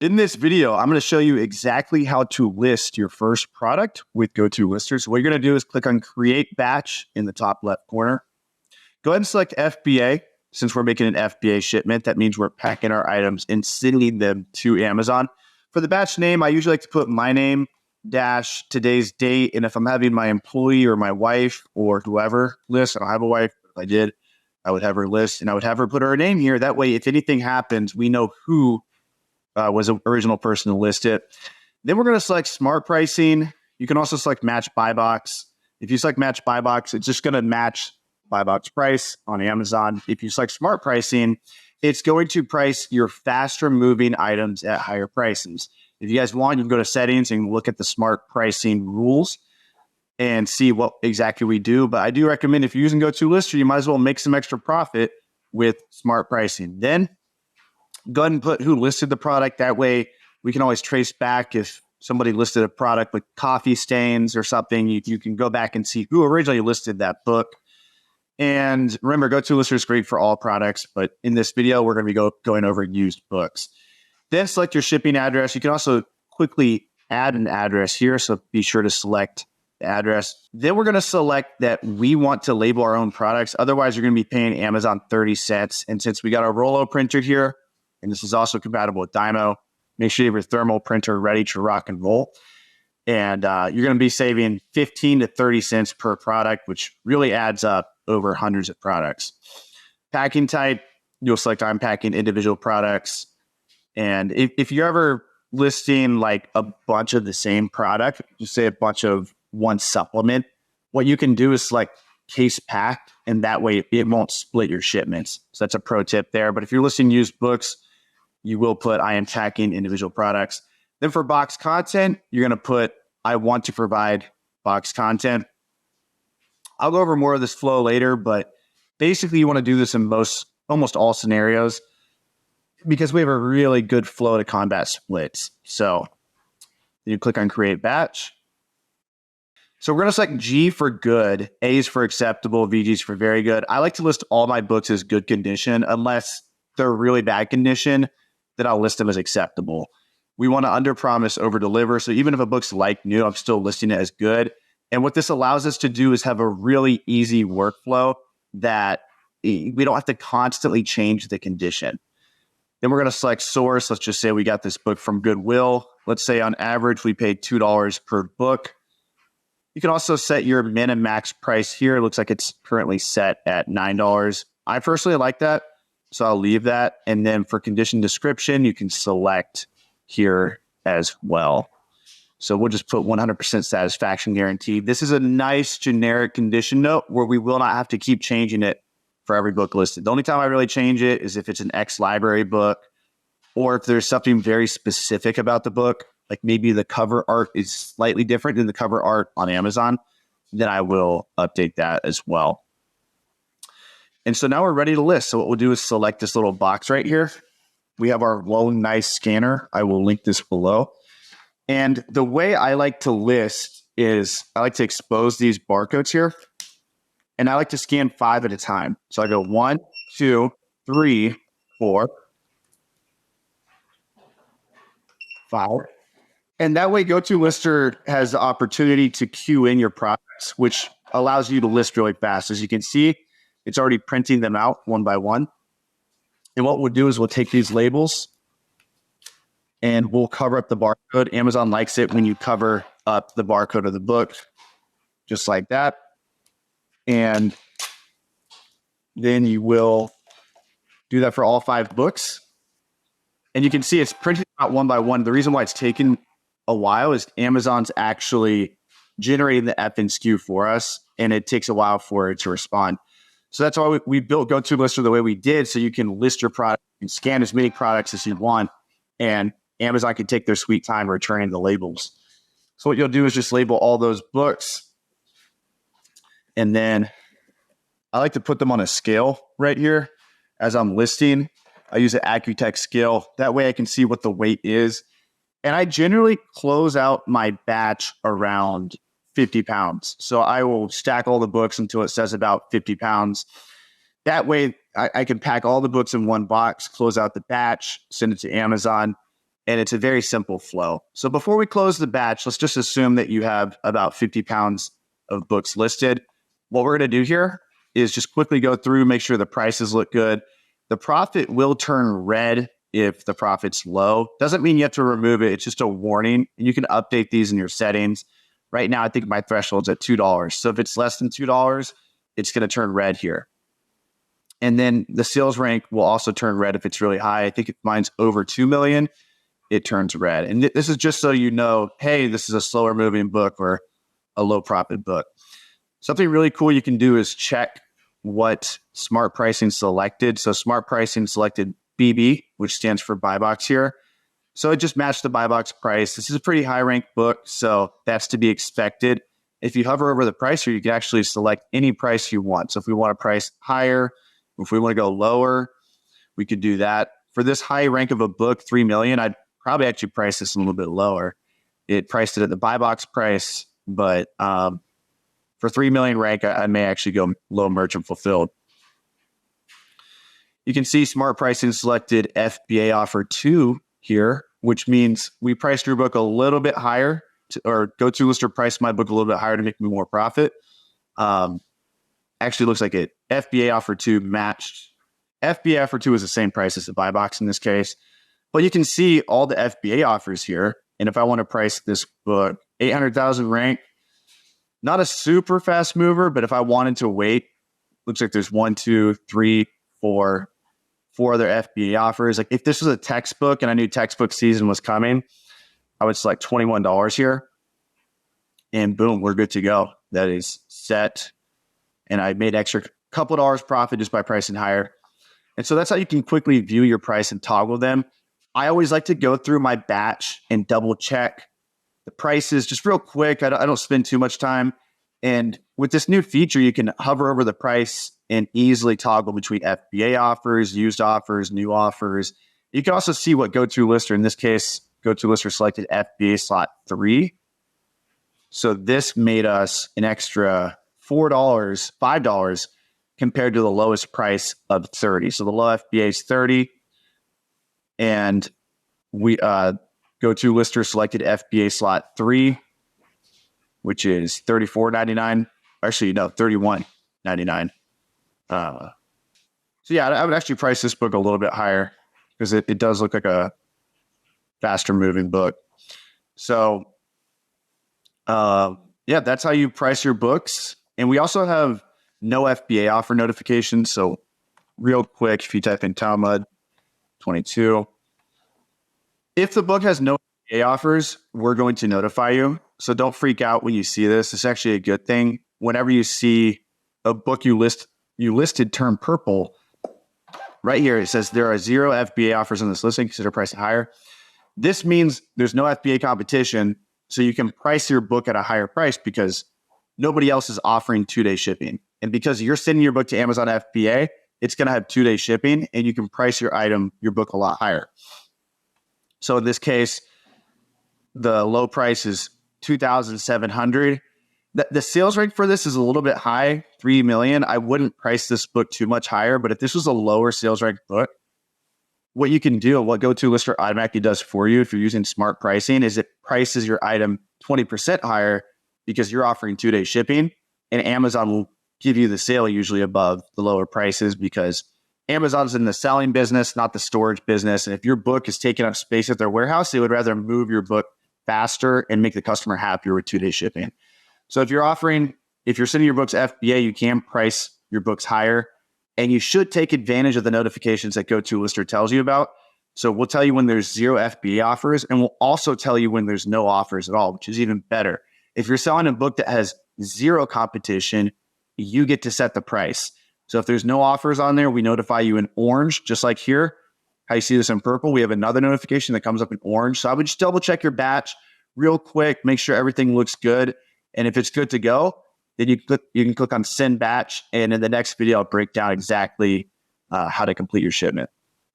In this video, I'm going to show you exactly how to list your first product with Go2lister. So what you're going to do is click on Create Batch in the top left corner. Go ahead and select FBA. Since we're making an FBA shipment, that means we're packing our items and sending them to Amazon. For the batch name, I usually like to put my name dash today's date. And if I'm having my employee or my wife or whoever list, I don't have a wife, but if I did, I would have her list and I would have her put her name here. That way, if anything happens, we know who was the original person to list it. Then we're going to select smart pricing. You can also select match buy box. If you select match buy box, it's just going to match buy box price on Amazon. If you select smart pricing, it's going to price your faster moving items at higher prices. If you guys want, you can go to settings and look at the smart pricing rules and see what exactly we do. But I do recommend if you're using Go2lister, you might as well make some extra profit with smart pricing. Then go ahead and put who listed the product. That way we can always trace back if somebody listed a product with coffee stains or something. You can go back and see who originally listed that book. And remember, Go2lister is great for all products, but in this video, we're going to be going over used books. Then select your shipping address. You can also quickly add an address here, so be sure to select the address. Then we're going to select that we want to label our own products. Otherwise, you're going to be paying Amazon 30 cents. And since we got our Rollo printer here, and this is also compatible with Dymo, make sure you have your thermal printer ready to rock and roll. And you're going to be saving 15 to 30 cents per product, which really adds up over hundreds of products. Packing type, you'll select I'm packing individual products. And if you're ever listing like a bunch of the same product, just say a bunch of one supplement, what you can do is select case packed, and that way it won't split your shipments. So that's a pro tip there. But if you're listing used books, you will put I am packing individual products. Then for box content, you're going to put I want to provide box content. I'll go over more of this flow later, but basically you want to do this in almost all scenarios because we have a really good flow to combat splits. So you click on Create Batch. So we're going to select G for good, A is for acceptable, VG is for very good. I like to list all my books as good condition unless they're really bad condition, then I'll list them as acceptable. We want to under-promise, over-deliver. So even if a book's like new, I'm still listing it as good. And what this allows us to do is have a really easy workflow that we don't have to constantly change the condition. Then we're going to select source. Let's just say we got this book from Goodwill. Let's say on average, we paid $2 per book. You can also set your min and max price here. It looks like it's currently set at $9. I personally like that, so I'll leave that. And then for condition description, you can select here as well. So we'll just put 100% satisfaction guaranteed. This is a nice generic condition note where we will not have to keep changing it for every book listed. The only time I really change it is if it's an ex-library book or if there's something very specific about the book, like maybe the cover art is slightly different than the cover art on Amazon, then I will update that as well. And so now we're ready to list. So what we'll do is select this little box right here. We have our Lone Nice scanner. I will link this below. And the way I like to list is I like to expose these barcodes here. And I like to scan 5 at a time. So I go 1, 2, 3, 4, 5. And that way Go2lister has the opportunity to queue in your products, which allows you to list really fast. As you can see, it's already printing them out one by one. And what we'll do is we'll take these labels and we'll cover up the barcode. Amazon likes it when you cover up the barcode of the book, just like that. And then you will do that for all 5 books. And you can see it's printed out one by one. The reason why it's taken a while is Amazon's actually generating the FNSKU for us, and it takes a while for it to respond. So that's why we built Go2lister the way we did, so you can list your product and scan as many products as you want, and Amazon can take their sweet time returning the labels. So what you'll do is just label all those books, and then I like to put them on a scale right here as I'm listing. I use an Accutech scale. That way I can see what the weight is. And I generally close out my batch around 50 pounds. So I will stack all the books until it says about 50 pounds. That way I can pack all the books in one box, close out the batch, send it to Amazon, and it's a very simple flow. So before we close the batch, let's just assume that you have about 50 pounds of books listed. What we're going to do here is just quickly go through, make sure the prices look good. The profit will turn red if the profit's low. Doesn't mean you have to remove it. It's just a warning. And you can update these in your settings. Right now, I think my threshold's at $2. So if it's less than $2, it's going to turn red here. And then the sales rank will also turn red if it's really high. I think if mine's over 2 million, it turns red. And this is just so you know, hey, this is a slower moving book or a low profit book. Something really cool you can do is check what smart pricing selected. So smart pricing selected BB, which stands for buy box here. So it just matched the buy box price. This is a pretty high ranked book, so that's to be expected. If you hover over the price here, you can actually select any price you want. So if we want to price higher, if we want to go lower, we could do that. For this high rank of a book, 3 million, I'd probably actually price this a little bit lower. It priced it at the buy box price, but for 3 million rank, I may actually go low merchant fulfilled. You can see smart pricing selected FBA offer 2 here, which means we priced your book a little bit higher, or Go2lister priced my book a little bit higher to make me more profit. Actually looks like it. FBA offer 2 matched. FBA offer 2 is the same price as the buy box in this case. But you can see all the FBA offers here. And if I want to price this book, 800,000 rank, not a super fast mover, but if I wanted to wait, looks like there's 1, 2, 3, 4 other FBA offers. Like if this was a textbook and I knew textbook season was coming, I would select $21 here. And boom, we're good to go. That is set. And I made extra couple of dollars profit just by pricing higher. And so that's how you can quickly view your price and toggle them. I always like to go through my batch and double check the prices just real quick. I don't spend too much time. And with this new feature, you can hover over the price and easily toggle between FBA offers, used offers, new offers. You can also see what Go2lister, in this case, Go2lister selected FBA slot 3. So this made us an extra $4, $5 compared to the lowest price of 30. So the low FBA is 30. And we Go2lister selected FBA slot 3, which is $34.99. Actually, no, $31.99. So yeah, I would actually price this book a little bit higher because it does look like a faster moving book. So yeah, that's how you price your books. And we also have no FBA offer notifications. So real quick, if you type in Talmud 22, if the book has no FBA offers, we're going to notify you. So don't freak out when you see this. It's actually a good thing. Whenever you see a book you listed turn purple, right here, it says there are 0 FBA offers on this listing. Consider pricing higher. This means there's no FBA competition, so you can price your book at a higher price because nobody else is offering 2-day shipping. And because you're sending your book to Amazon FBA, it's going to have 2-day shipping, and you can price your book a lot higher. So in this case, the low price is $2,700. The sales rate for this is a little bit high, 3 million. I wouldn't price this book too much higher, but if this was a lower sales rank book, what you can do and what Go2lister automatically does for you if you're using smart pricing is it prices your item 20% higher because you're offering 2-day shipping, and Amazon will give you the sale usually above the lower prices because Amazon's in the selling business, not the storage business. And if your book is taking up space at their warehouse, they would rather move your book faster and make the customer happier with 2-day shipping. So if you're sending your books FBA, you can price your books higher, and you should take advantage of the notifications that Go2lister tells you about. So we'll tell you when there's 0 FBA offers, and we'll also tell you when there's no offers at all, which is even better. If you're selling a book that has 0 competition, you get to set the price. So if there's no offers on there, we notify you in orange, just like here. How you see this in purple, we have another notification that comes up in orange. So I would just double check your batch real quick, make sure everything looks good. And if it's good to go, then you can click on send batch. And in the next video, I'll break down exactly how to complete your shipment.